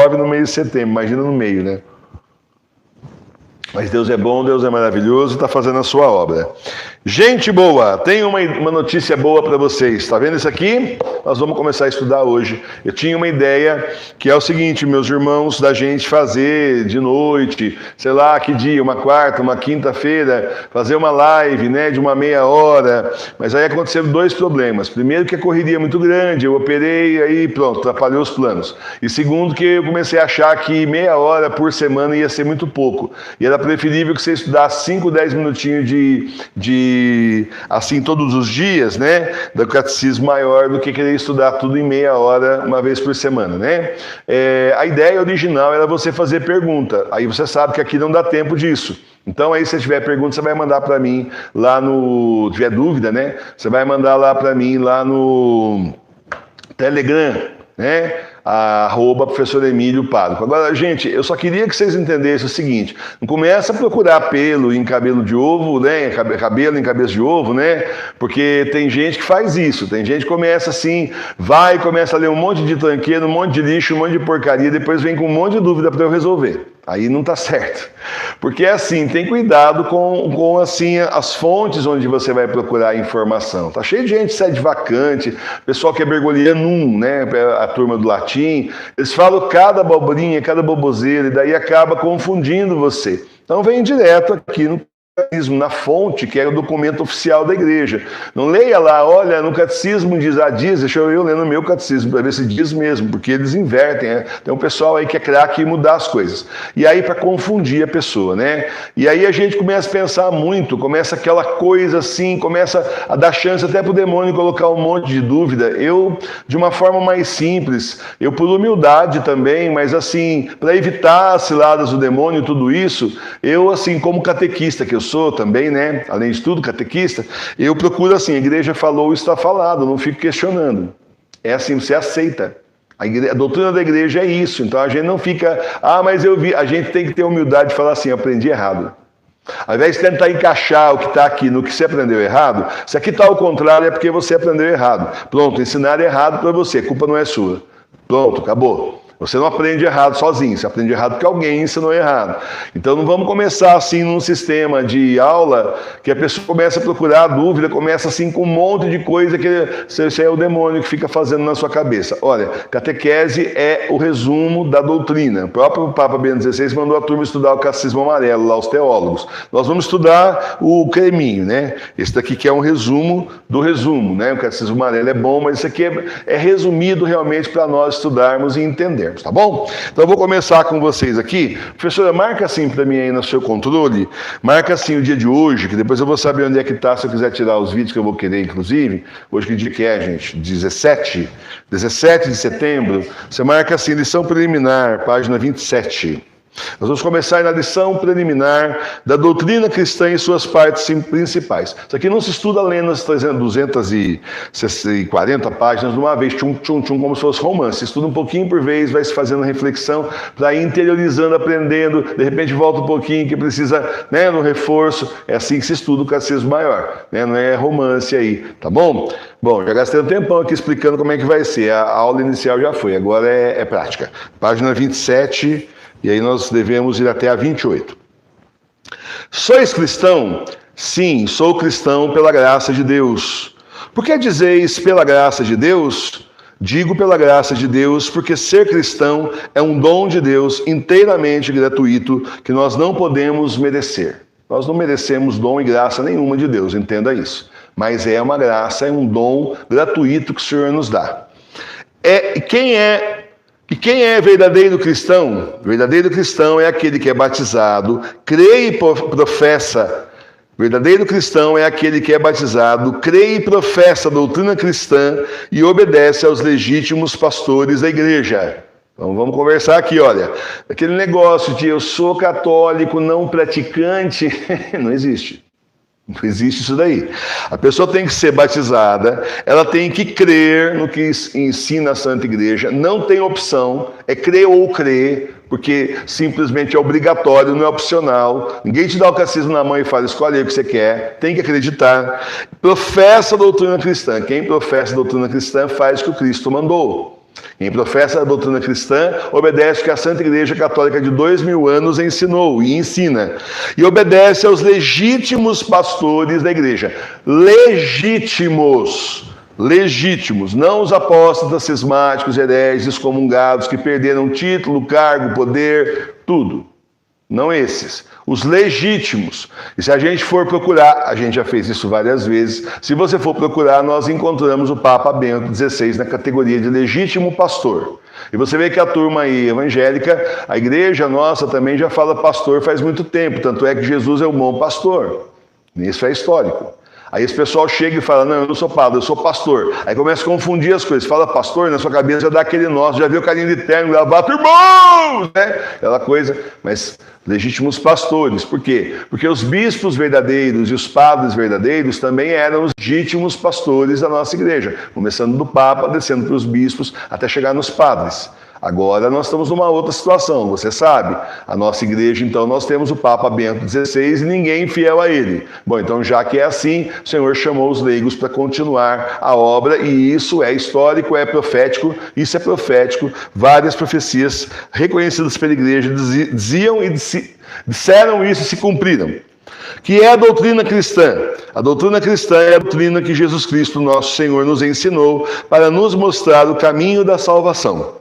chove no mês de setembro, imagina no meio, né? Mas Deus é bom, Deus é maravilhoso, está fazendo a sua obra. Gente boa, tenho uma notícia boa para vocês. Está vendo isso aqui? Nós vamos começar a estudar hoje. Eu tinha uma ideia que é o seguinte, meus irmãos, da gente fazer de noite, sei lá que dia, uma quarta, uma quinta-feira, fazer uma live, né, de uma meia hora. Mas aí aconteceram dois problemas. Primeiro que a correria é muito grande, eu operei, aí pronto, atrapalhou os planos. E segundo que eu comecei a achar que meia hora por semana ia ser muito pouco. E era preferível que você estudasse 5, 10 minutinhos assim todos os dias, né, do catecismo maior do que querer estudar tudo em meia hora uma vez por semana, né? A ideia original era você fazer pergunta, aí você sabe que aqui não dá tempo disso. Então aí se tiver pergunta, você vai mandar para mim lá no, se tiver dúvida, né, você vai mandar lá para mim lá no Telegram, né? @professor Emílio Pároco. Agora, gente, eu só queria que vocês entendessem o seguinte: não começa a procurar pelo em cabelo de ovo, né? Cabelo em cabeça de ovo, né? Porque tem gente que faz isso. Tem gente que começa assim, começa a ler um monte de tranqueira, um monte de lixo, um monte de porcaria, depois vem com um monte de dúvida para eu resolver. Aí não está certo. Porque assim, tem cuidado com assim, as fontes onde você vai procurar informação. Tá cheio de gente sede vacante, pessoal que é bergoliano, né? A turma do latim, eles falam cada abobrinha, cada boboseira, e daí acaba confundindo você. Então vem direto aqui no catecismo, na fonte, que é o documento oficial da igreja. Não leia lá, olha, no catecismo diz, deixa eu ler no meu catecismo, para ver se diz mesmo, porque eles invertem, né? Tem um pessoal aí que é craque em mudar as coisas. E aí para confundir a pessoa, né? E aí a gente começa a pensar muito, começa aquela coisa assim, começa a dar chance até para o demônio colocar um monte de dúvida. Eu, de uma forma mais simples, eu por humildade também, mas assim, para evitar as ciladas do demônio e tudo isso, eu assim, como catequista que eu sou também, né? Além de tudo, catequista, eu procuro assim, a igreja falou, está falado, não fico questionando. É assim, você aceita. A doutrina da igreja é isso, então a gente não fica, mas eu vi, a gente tem que ter humildade de falar assim, aprendi errado. Ao invés de tentar encaixar o que está aqui no que você aprendeu errado, se aqui está ao contrário é porque você aprendeu errado. Pronto, ensinaram errado para você, a culpa não é sua. Pronto, acabou. Você não aprende errado sozinho, você aprende errado porque alguém ensinou errado. Então não vamos começar assim num sistema de aula que a pessoa começa a procurar dúvida, começa assim com um monte de coisa que isso é o demônio que fica fazendo na sua cabeça. Olha, catequese é o resumo da doutrina. O próprio Papa Bento XVI mandou a turma estudar o catecismo amarelo, lá os teólogos. Nós vamos estudar o creminho, né? Esse daqui que é um resumo do resumo, né? O catecismo amarelo é bom, mas isso aqui é resumido realmente para nós estudarmos e entendermos. Tá bom? Então eu vou começar com vocês aqui. Professora, marca assim para mim aí no seu controle, marca assim o dia de hoje, que depois eu vou saber onde é que está, se eu quiser tirar os vídeos que eu vou querer, inclusive. Hoje que dia que é, gente? 17 de setembro. Você marca assim, lição preliminar, página 27. Nós vamos começar na lição preliminar da doutrina cristã em suas partes principais. Isso aqui não se estuda lendo as 240 páginas de uma vez, como se fosse romance. Se estuda um pouquinho por vez, vai se fazendo reflexão, para ir interiorizando, aprendendo, de repente volta um pouquinho que precisa, né, no reforço. É assim que se estuda o catecismo maior, né? Não é romance aí, tá bom? Bom, já gastei um tempão aqui explicando como é que vai ser. A aula inicial já foi, agora é prática. Página 27... E aí nós devemos ir até a 28. Sois cristão? Sim, sou cristão pela graça de Deus. Por que dizeis pela graça de Deus? Digo pela graça de Deus, porque ser cristão é um dom de Deus inteiramente gratuito que nós não podemos merecer. Nós não merecemos dom e graça nenhuma de Deus, entenda isso. Mas é uma graça, é um dom gratuito que o Senhor nos dá. E quem é verdadeiro cristão? Verdadeiro cristão é aquele que é batizado, crê e professa. Verdadeiro cristão é aquele que é batizado, crê e professa a doutrina cristã e obedece aos legítimos pastores da igreja. Então vamos conversar aqui, olha. Aquele negócio de eu sou católico não praticante, não existe. Não existe isso daí. A pessoa tem que ser batizada, ela tem que crer no que ensina a Santa Igreja, não tem opção, é crer ou crer, porque simplesmente é obrigatório, não é opcional. Ninguém te dá o catecismo na mão e fala, escolhe aí o que você quer, tem que acreditar. Professa a doutrina cristã. Quem professa a doutrina cristã faz o que o Cristo mandou. Quem professa a doutrina cristã obedece o que a Santa Igreja Católica de 2000 anos ensinou e ensina. E obedece aos legítimos pastores da igreja. Legítimos, não os apóstatas, cismáticos, hereges, excomungados, que perderam título, cargo, poder, tudo. Não esses, os legítimos. E se a gente for procurar, a gente já fez isso várias vezes, se você for procurar, nós encontramos o Papa Bento XVI na categoria de legítimo pastor. E você vê que a turma aí evangélica, a igreja nossa também já fala pastor faz muito tempo, tanto é que Jesus é o bom pastor. Isso é histórico. Aí esse pessoal chega e fala, não, eu não sou padre, eu sou pastor. Aí começa a confundir as coisas. Fala pastor, na sua cabeça já dá aquele nosso, já viu o carinho de terno, gravata, irmãos, né? Aquela coisa. Mas legítimos pastores. Por quê? Porque os bispos verdadeiros e os padres verdadeiros também eram os legítimos pastores da nossa igreja. Começando do Papa, descendo para os bispos, até chegar nos padres. Agora nós estamos numa outra situação, você sabe. A nossa igreja, então, nós temos o Papa Bento XVI e ninguém fiel a ele. Bom, então já que é assim, o Senhor chamou os leigos para continuar a obra e isso é histórico, é profético, isso é profético. Várias profecias reconhecidas pela igreja diziam e disseram isso e se cumpriram. Que é a doutrina cristã? A doutrina cristã é a doutrina que Jesus Cristo, nosso Senhor, nos ensinou para nos mostrar o caminho da salvação.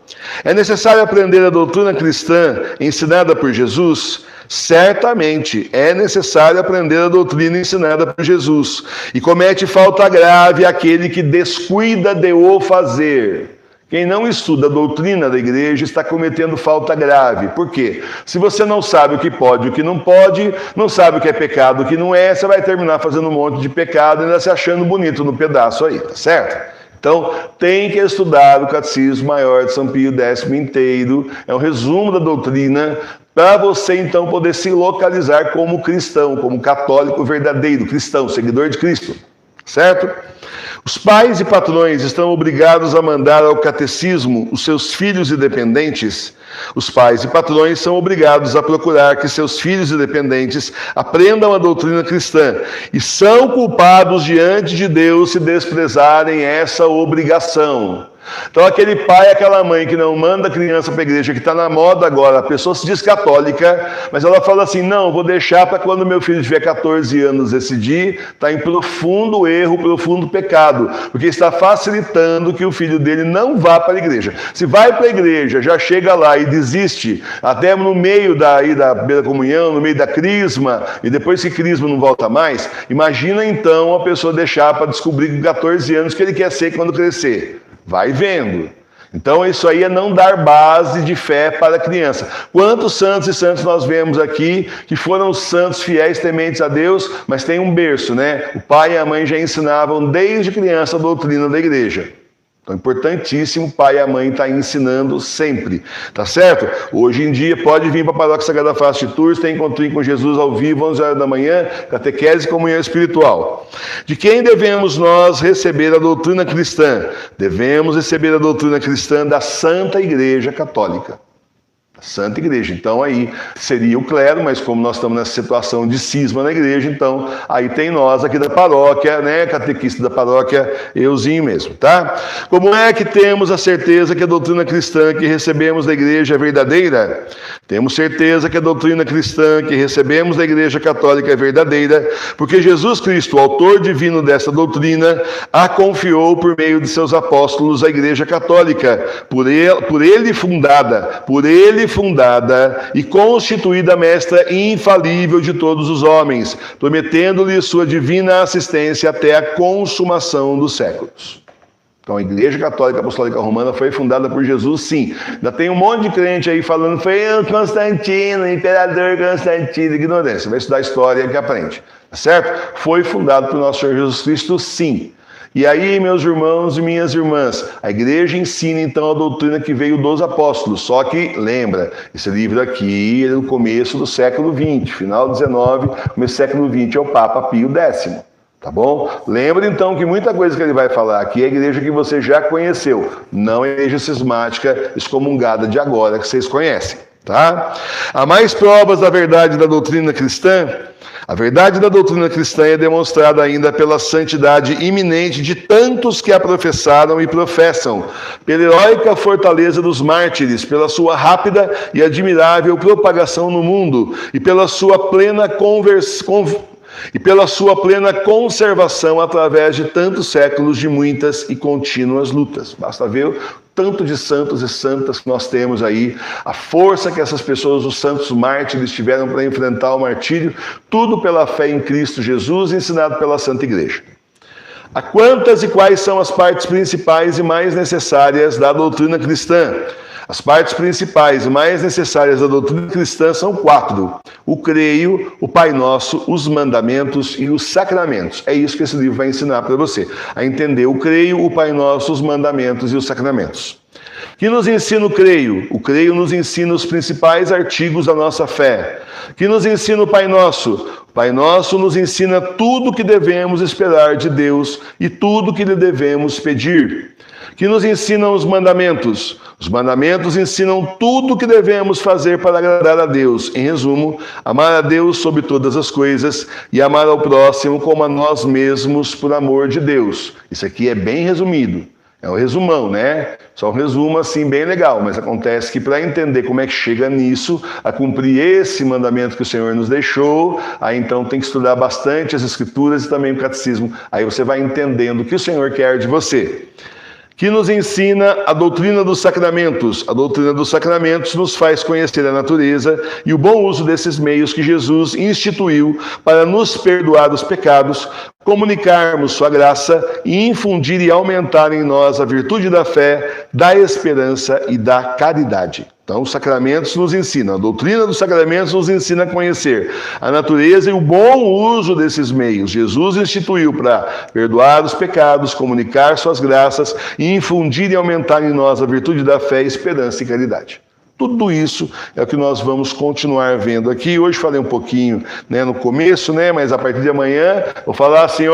É necessário aprender a doutrina cristã ensinada por Jesus? Certamente é necessário aprender a doutrina ensinada por Jesus. E comete falta grave aquele que descuida de o fazer. Quem não estuda a doutrina da igreja está cometendo falta grave. Por quê? Se você não sabe o que pode e o que não pode, não sabe o que é pecado e o que não é, você vai terminar fazendo um monte de pecado e ainda se achando bonito no pedaço aí, tá certo? Então, tem que estudar o Catecismo Maior de São Pio X inteiro, é um resumo da doutrina, para você então poder se localizar como cristão, como católico verdadeiro, cristão, seguidor de Cristo, certo? Os pais e patrões estão obrigados a mandar ao catecismo os seus filhos e dependentes. Os pais e patrões são obrigados a procurar que seus filhos e dependentes aprendam a doutrina cristã e são culpados diante de Deus se desprezarem essa obrigação. Então aquele pai, aquela mãe que não manda a criança para a igreja, que está na moda agora, a pessoa se diz católica, mas ela fala assim, não, vou deixar para quando meu filho tiver 14 anos decidir, está em profundo erro, profundo pecado, porque está facilitando que o filho dele não vá para a igreja. Se vai para a igreja, já chega lá e desiste, até no meio da beira comunhão, no meio da crisma, e depois que crisma não volta mais, imagina então a pessoa deixar para descobrir com 14 anos que ele quer ser quando crescer. Vai vendo. Então isso aí é não dar base de fé para a criança. Quantos santos e santos nós vemos aqui que foram santos fiéis tementes a Deus, mas tem um berço, né? O pai e a mãe já ensinavam desde criança a doutrina da igreja. Então é importantíssimo o pai e a mãe estar ensinando sempre, tá certo? Hoje em dia pode vir para a Paróquia Sagrada Face de Tours, tem encontrinho com Jesus ao vivo, 11 horas da manhã, catequese e comunhão espiritual. De quem devemos nós receber a doutrina cristã? Devemos receber a doutrina cristã da Santa Igreja Católica. Santa Igreja, então aí seria o clero, mas como nós estamos nessa situação de cisma na igreja, então aí tem nós aqui da paróquia, né, catequista da paróquia, euzinho mesmo, tá? Como é que temos a certeza que a doutrina cristã que recebemos da igreja é verdadeira? Temos certeza que a doutrina cristã que recebemos da igreja católica é verdadeira, porque Jesus Cristo, o autor divino dessa doutrina, a confiou por meio de seus apóstolos à igreja católica, por ele fundada e constituída mestra infalível de todos os homens, prometendo-lhe sua divina assistência até a consumação dos séculos. Então a Igreja Católica Apostólica Romana foi fundada por Jesus, sim. Ainda tem um monte de crente aí falando, foi Constantino, imperador Constantino, ignorância. Vai estudar história que aprende, tá certo? Foi fundado por nosso Senhor Jesus Cristo, sim. E aí, meus irmãos e minhas irmãs, a igreja ensina então a doutrina que veio dos apóstolos, só que, lembra, esse livro aqui é do começo do século XX, final do XIX, começo do século XX é o Papa Pio X, tá bom? Lembra então que muita coisa que ele vai falar aqui é a igreja que você já conheceu, não a igreja cismática excomungada de agora que vocês conhecem. Tá? Há mais provas da verdade da doutrina cristã? A verdade da doutrina cristã é demonstrada ainda pela santidade iminente de tantos que a professaram e professam, pela heróica fortaleza dos mártires, pela sua rápida e admirável propagação no mundo e pela sua plena conservação através de tantos séculos de muitas e contínuas lutas. Basta ver o tanto de santos e santas que nós temos aí, a força que essas pessoas, os santos mártires, tiveram para enfrentar o martírio, tudo pela fé em Cristo Jesus, ensinado pela Santa Igreja. A quantas e quais são as partes principais e mais necessárias da doutrina cristã? As partes principais e mais necessárias da doutrina cristã são 4. O creio, o Pai Nosso, os mandamentos e os sacramentos. É isso que esse livro vai ensinar para você. A entender o creio, o Pai Nosso, os mandamentos e os sacramentos. Que nos ensina o creio? O creio nos ensina os principais artigos da nossa fé. Que nos ensina o Pai Nosso? O Pai Nosso nos ensina tudo o que devemos esperar de Deus e tudo o que lhe devemos pedir. Que nos ensinam os mandamentos? Os mandamentos ensinam tudo o que devemos fazer para agradar a Deus. Em resumo, amar a Deus sobre todas as coisas e amar ao próximo como a nós mesmos por amor de Deus. Isso aqui é bem resumido. É um resumão, né? Só um resumo assim bem legal, mas acontece que para entender como é que chega nisso, a cumprir esse mandamento que o Senhor nos deixou, aí então tem que estudar bastante as Escrituras e também o Catecismo. Aí você vai entendendo o que o Senhor quer de você. Que nos ensina a doutrina dos sacramentos. A doutrina dos sacramentos nos faz conhecer a natureza e o bom uso desses meios que Jesus instituiu para nos perdoar os pecados, comunicarmos sua graça e infundir e aumentar em nós a virtude da fé, da esperança e da caridade. Então, os sacramentos nos ensinam, a doutrina dos sacramentos nos ensina a conhecer a natureza e o bom uso desses meios. Jesus instituiu para perdoar os pecados, comunicar suas graças e infundir e aumentar em nós a virtude da fé, esperança e caridade. Tudo isso é o que nós vamos continuar vendo aqui. Hoje falei um pouquinho, no começo, mas a partir de amanhã vou falar assim,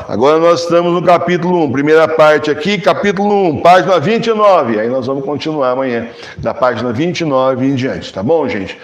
agora nós estamos no capítulo 1, primeira parte aqui, capítulo 1, página 29. Aí nós vamos continuar amanhã, da página 29 em diante, tá bom, gente?